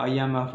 IMF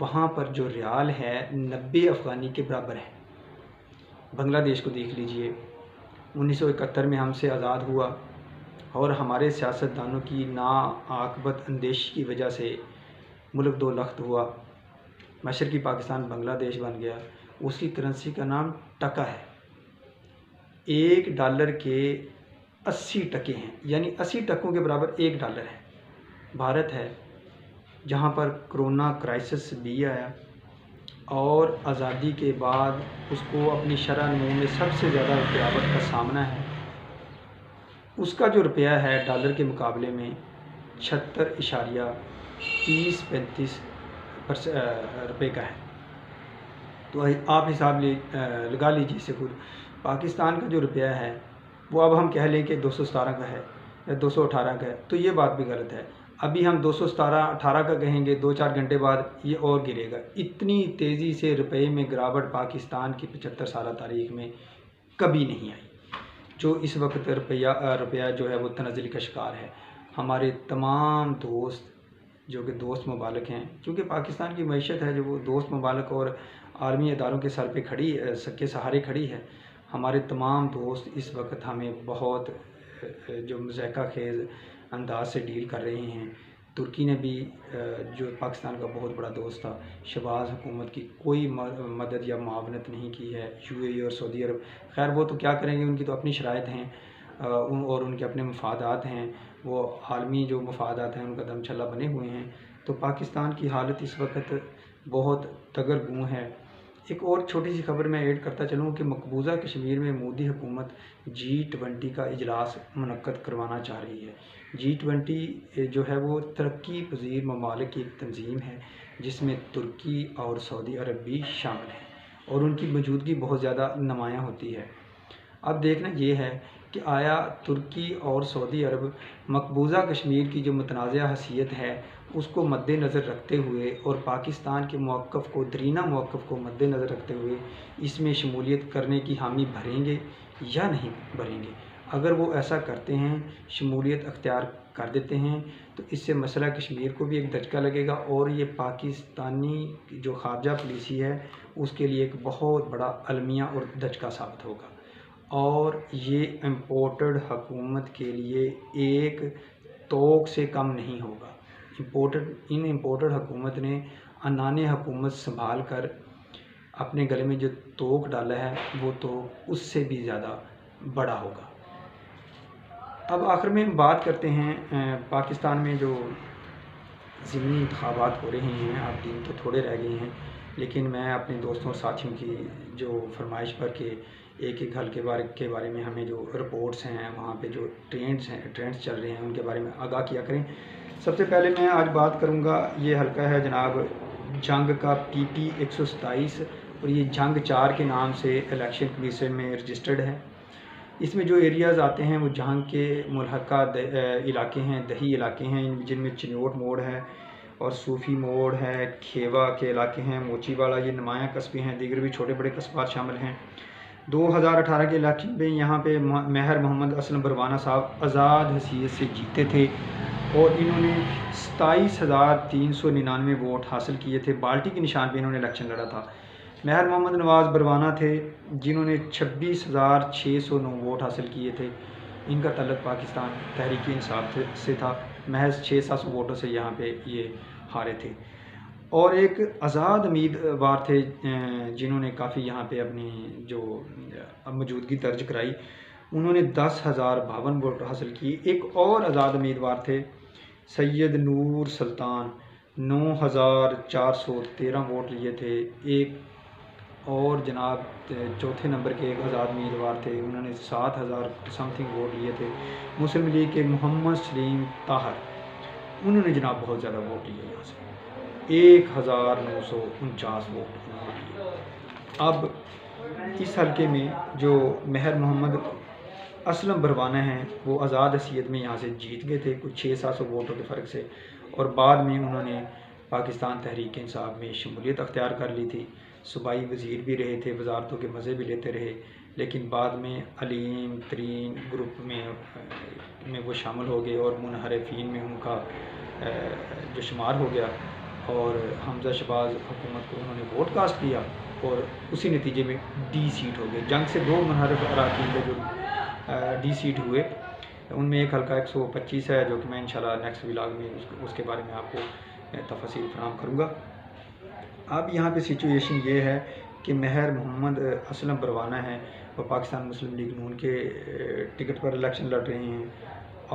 وہاں پر جو ریال ہے 90 افغانی کے برابر ہے۔ بنگلہ دیش کو دیکھ لیجئے، 1971 میں ہم سے آزاد ہوا اور ہمارے سیاستدانوں کی ناعاقبت اندیشی کی وجہ سے ملک دو لخت ہوا، مشرقی پاکستان بنگلہ دیش بن گیا۔ اس کی کرنسی کا نام ٹکا ہے۔ $1 کے 80 ٹکے ہیں، یعنی 80 ٹکوں کے برابر $1 ہے۔ بھارت ہے جہاں پر کرونا کرائسس بھی آیا اور آزادی کے بعد اس کو اپنی شرح نمو میں سب سے زیادہ گراوٹ کا سامنا ہے۔ اس کا جو روپیہ ہے ڈالر کے مقابلے میں 76.30-35 روپے کا ہے۔ تو آپ حساب لگا لیجیے اس سے خود۔ پاکستان کا جو روپیہ ہے وہ اب ہم کہہ لیں کہ 217 کا ہے یا 218 کا ہے، تو یہ بات بھی غلط ہے۔ ابھی ہم 217-18 کا کہیں گے، 2-4 گھنٹے بعد یہ اور گرے گا۔ اتنی تیزی سے روپے میں گراوٹ پاکستان کی 75 سالہ تاریخ میں کبھی نہیں آئی۔ جو اس وقت روپیہ جو ہے وہ تنزل کا شکار ہے۔ ہمارے تمام دوست جو کہ دوست ممالک ہیں، کیونکہ پاکستان کی معیشت ہے جو وہ دوست ممالک اور عالمی اداروں کے سر پہ کے سہارے کھڑی ہے۔ ہمارے تمام دوست اس وقت ہمیں بہت جو مضحکہ خیز انداز سے ڈیل کر رہے ہیں۔ ترکی نے بھی جو پاکستان کا بہت بڑا دوست تھا، شہباز حکومت کی کوئی مدد یا معاونت نہیں کی ہے۔ UAE اور سعودی عرب، خیر وہ تو کیا کریں گے، ان کی تو اپنی شرائط ہیں اور ان کے اپنے مفادات ہیں، وہ عالمی جو مفادات ہیں ان کا دم چھلا بنے ہوئے ہیں۔ تو پاکستان کی حالت اس وقت بہت دگرگوں ہے۔ ایک اور چھوٹی سی خبر میں ایڈ کرتا چلوں کہ مقبوضہ کشمیر میں مودی حکومت G20 کا اجلاس منعقد کروانا چاہ رہی ہے۔ G20 جو ہے وہ ترقی پذیر ممالک کی ایک تنظیم ہے جس میں ترکی اور سعودی عرب بھی شامل ہیں اور ان کی موجودگی بہت زیادہ نمایاں ہوتی ہے۔ اب دیکھنا یہ ہے کہ آیا ترکی اور سعودی عرب مقبوضہ کشمیر کی جو متنازع حیثیت ہے اس کو مد نظر رکھتے ہوئے اور پاکستان کے موقف کو، درینہ موقف کو مد نظر رکھتے ہوئے اس میں شمولیت کرنے کی حامی بھریں گے یا نہیں بھریں گے۔ اگر وہ ایسا کرتے ہیں، شمولیت اختیار کر دیتے ہیں، تو اس سے مسئلہ کشمیر کو بھی ایک دھچکا لگے گا اور یہ پاکستانی جو خارجہ پالیسی ہے اس کے لیے ایک بہت بڑا المیہ اور دھچکا ثابت ہوگا، اور یہ امپورٹڈ حکومت کے لیے ایک توق سے کم نہیں ہوگا۔ امپورٹڈ حکومت نے عنان حکومت سنبھال کر اپنے گلے میں جو توق ڈالا ہے وہ توق اس سے بھی زیادہ بڑا ہوگا۔ اب آخر میں ہم بات کرتے ہیں پاکستان میں جو ضمنی انتخابات ہو رہے ہیں، اب دن تو تھوڑے رہ گئے ہیں، لیکن میں اپنے دوستوں اور ساتھیوں کی جو فرمائش پر کہ ایک ایک حلقے کے بارے میں ہمیں جو رپورٹس ہیں، وہاں پہ جو ٹرینڈز چل رہے ہیں ان کے بارے میں آگاہ کیا کریں۔ سب سے پہلے میں آج بات کروں گا، یہ حلقہ ہے جناب جنگ کا PP 127 اور یہ جنگ 4 کے نام سے الیکشن کمیشن میں رجسٹرڈ ہے۔ اس میں جو ایریاز آتے ہیں وہ جنگ کے ملحقہ علاقے ہیں، دہی علاقے ہیں، جن میں چنوٹ موڑ ہے اور صوفی موڑ ہے، کھیوا کے علاقے ہیں، موچی والا، یہ نمایاں قصبے ہیں، دیگر بھی چھوٹے بڑے قصبات شامل ہیں۔ 2018 کے الیکشن میں یہاں پہ مہر محمد اسلم بروانہ صاحب آزاد حیثیت سے جیتے تھے اور انہوں نے 27,399 ووٹ حاصل کیے تھے۔ بالٹی کے نشان پہ انہوں نے الیکشن لڑا تھا۔ مہر محمد نواز بروانہ تھے جنہوں نے 26,609 ووٹ حاصل کیے تھے۔ ان کا تعلق پاکستان تحریک انصاف سے تھا، محض 600 ووٹوں سے یہاں پہ یہ ہارے تھے۔ اور ایک آزاد امیدوار تھے جنہوں نے کافی یہاں پہ اپنی جو موجودگی درج کرائی، انہوں نے 10,052 ووٹ حاصل کیے۔ ایک اور آزاد امیدوار تھے سید نور سلطان، 9,413 ووٹ لیے تھے۔ ایک اور جناب چوتھے نمبر کے ایک آزاد امیدوار تھے، انہوں نے 7,000 سمتھنگ ووٹ لیے تھے۔ مسلم لیگ کے محمد سلیم طاہر، انہوں نے جناب بہت زیادہ ووٹ لیے، یہاں سے 1,949 ووٹ انہوں نے لیے۔ اب اس حلقے میں جو مہر محمد اسلم بروانہ ہیں وہ آزاد حیثیت میں یہاں سے جیت گئے تھے کچھ 600-700 ووٹوں کے فرق سے، اور بعد میں انہوں نے پاکستان تحریک انصاف میں شمولیت اختیار کر لی تھی۔ صوبائی وزیر بھی رہے تھے، وزارتوں کے مزے بھی لیتے رہے، لیکن بعد میں علیم ترین گروپ میں وہ شامل ہو گئے اور منحرفین میں ان کا جو شمار ہو گیا، اور حمزہ شہباز حکومت کو انہوں نے ووٹ کاسٹ کیا اور اسی نتیجے میں ڈی سیٹ ہو گئے. جنگ سے 2 منحرف اراکین کے جو ڈی سیٹ ہوئے ان میں ایک حلقہ 125 ہے جو کہ میں انشاءاللہ نیکسٹ ولاگ میں اس کے بارے میں آپ کو تفصیل فراہم کروں گا. اب یہاں پہ سچویشن یہ ہے کہ مہر محمد اسلم پروانہ ہیں وہ پاکستان مسلم لیگ نون کے ٹکٹ پر الیکشن لڑ رہے ہیں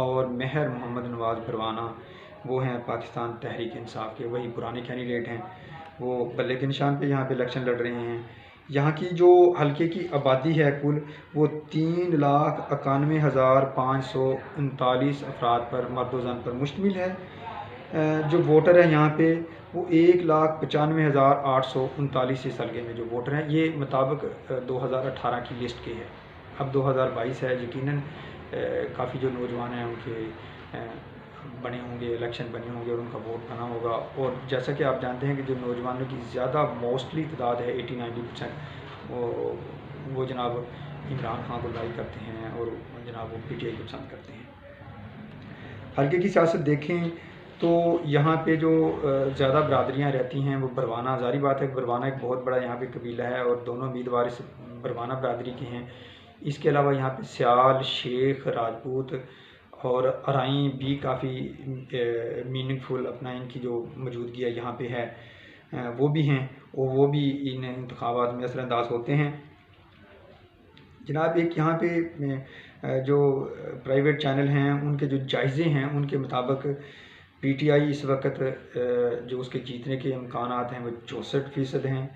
اور مہر محمد نواز پروانہ وہ ہیں پاکستان تحریک انصاف کے, وہی پرانے کینڈیڈیٹ ہیں, وہ بلے کے نشان پہ یہاں پہ الیکشن لڑ رہے ہیں. یہاں کی جو حلقے کی آبادی ہے کل وہ 3,91,539 افراد پر مرد و زن پر مشتمل ہے. جو ووٹر ہیں یہاں پہ وہ 1,95,839 اس حلقے میں جو ووٹر ہیں, یہ مطابق 2018 کی لسٹ کے ہے. اب 2022 ہے, یقیناً کافی جو نوجوان ہیں ان کے بنے ہوں گے, الیکشن بنے ہوں گے اور ان کا ووٹ بنا ہوگا. اور جیسا کہ آپ جانتے ہیں کہ جو نوجوانوں کی زیادہ موسٹلی تعداد ہے 80-90% وہ جناب عمران خان کو لائک کرتے ہیں اور جناب وہ PTI کو پسند کرتے ہیں. حلقے کی سیاست دیکھیں تو یہاں پہ جو زیادہ برادریاں رہتی ہیں وہ بروانہ, ظاہری بات ہے کہ بروانہ ایک بہت بڑا یہاں پہ قبیلہ ہے اور دونوں امیدوار اس بروانہ برادری کے ہیں. اس کے علاوہ یہاں پہ سیال, شیخ, راجپوت اور ارائیں بھی کافی میننگ فل اپنا ان کی جو موجودگی ہے یہاں پہ ہے وہ بھی ہیں اور وہ بھی ان انتخابات میں اثر انداز ہوتے ہیں. جناب ایک یہاں پہ جو پرائیویٹ چینل ہیں ان کے جو جائزے ہیں ان کے مطابق PTI اس وقت جو اس کے جیتنے کے امکانات ہیں وہ 64% ہیں,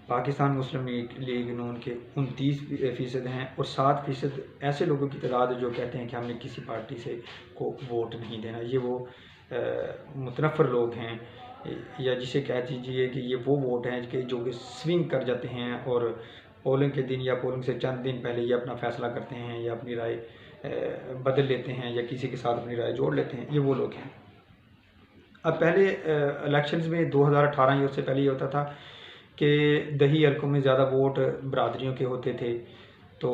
پاکستان مسلم لیگ نون کے 29% ہیں اور 7% ایسے لوگوں کی تعداد جو کہتے ہیں کہ ہم نے کسی پارٹی سے کو ووٹ نہیں دینا. یہ وہ متنفر لوگ ہیں یا جسے کہہ دیجیے کہ یہ وہ ووٹ ہیں کہ جو کہ سوئنگ کر جاتے ہیں اور پولنگ کے دن یا پولنگ سے چند دن پہلے یہ اپنا فیصلہ کرتے ہیں یا اپنی رائے بدل لیتے ہیں یا کسی کے ساتھ اپنی رائے جوڑ لیتے ہیں. یہ وہ لوگ ہیں. اب پہلے الیکشنز میں 2018 یا اس سے پہلے یہ ہوتا تھا کہ دیہی حلقوں میں زیادہ ووٹ برادریوں کے ہوتے تھے تو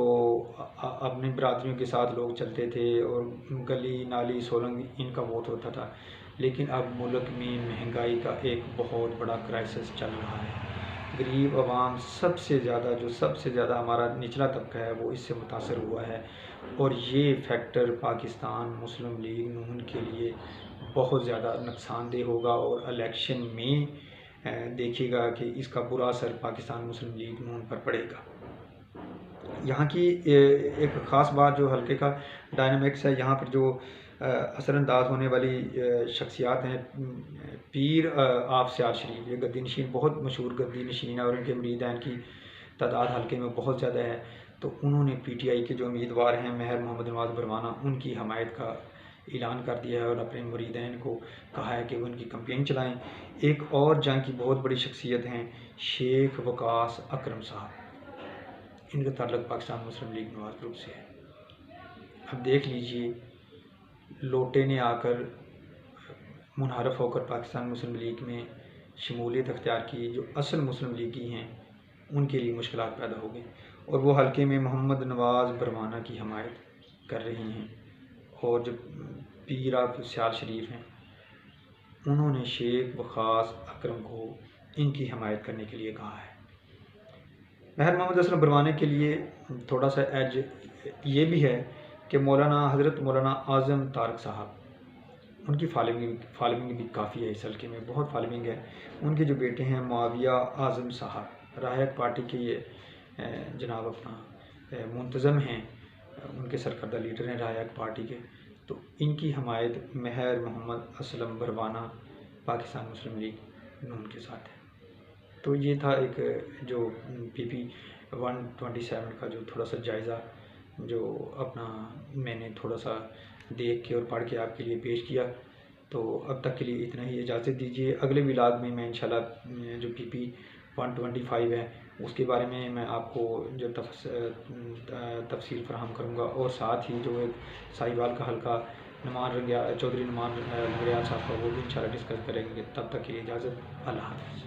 اپنی برادریوں کے ساتھ لوگ چلتے تھے اور گلی نالی سولنگ ان کا ووٹ ہوتا تھا. لیکن اب ملک میں مہنگائی کا ایک بہت بڑا کرائسس چل رہا ہے. غریب عوام سب سے زیادہ ہمارا نچلا طبقہ ہے وہ اس سے متاثر ہوا ہے اور یہ فیکٹر پاکستان مسلم لیگ نون کے لیے بہت زیادہ نقصان دہ ہوگا اور الیکشن میں دیکھیے گا کہ اس کا برا اثر پاکستان مسلم لیگ نون پر پڑے گا. یہاں کی ایک خاص بات جو حلقے کا ڈائنامکس ہے, یہاں پر جو اثر انداز ہونے والی شخصیات ہیں, پیر آپ سیال شریف, یہ گدی نشین بہت مشہور گدی نشین ہے اور ان کے مریدین کی تعداد حلقے میں بہت زیادہ ہے. تو انہوں نے PTI کے جو امیدوار ہیں مہر محمد نواز پروانہ ان کی حمایت کا اعلان کر دیا ہے اور اپنے مریدین کو کہا ہے کہ وہ ان کی کمپین چلائیں. ایک اور جنگ کی بہت بڑی شخصیت ہیں شیخ وقاص اکرم صاحب, ان کا تعلق پاکستان مسلم لیگ نواز گروپ سے ہے. اب دیکھ لیجئے لوٹے نے آ کر منحرف ہو کر پاکستان مسلم لیگ میں شمولیت اختیار کی, جو اصل مسلم لیگی ہیں ان کے لیے مشکلات پیدا ہو گئی اور وہ حلقے میں محمد نواز پروانہ کی حمایت کر رہی ہیں. اور جو پیر آپ سیال شریف ہیں انہوں نے شیخ وقاص اکرم کو ان کی حمایت کرنے کے لیے کہا ہے. مہر محمد اسلم پروانہ کے لیے تھوڑا سا ایج یہ بھی ہے کہ حضرت مولانا اعظم طارق صاحب ان کی فالوئنگ بھی کافی ہے, اس حلقے میں بہت فالوئنگ ہے. ان کے جو بیٹے ہیں معاویہ اعظم صاحب راہیت پارٹی کے یہ جناب اپنا منتظم ہیں, ان کے سرکردہ لیڈر ہیں راہیت پارٹی کے. تو ان کی حمایت مہر محمد اسلم پروانہ پاکستان مسلم لیگ نون کے ساتھ ہے. تو یہ تھا ایک جو PP 127 کا جو تھوڑا سا جائزہ جو اپنا میں نے تھوڑا سا دیکھ کے اور پڑھ کے آپ کے لیے پیش کیا. تو اب تک کے لیے اتنا ہی, اجازت دیجیے. اگلے ولاگ میں انشاءاللہ جو PP 125 ہے اس کے بارے میں آپ کو جو تفصیل فراہم کروں گا اور ساتھ ہی جو ایک ساہیوال کا حلقہ چودھری نعمان رنگریال صاحب کا وہ بھی انشاءاللہ ڈسکس کریں گے. تب تک کے لیے اجازت, اللہ حافظ.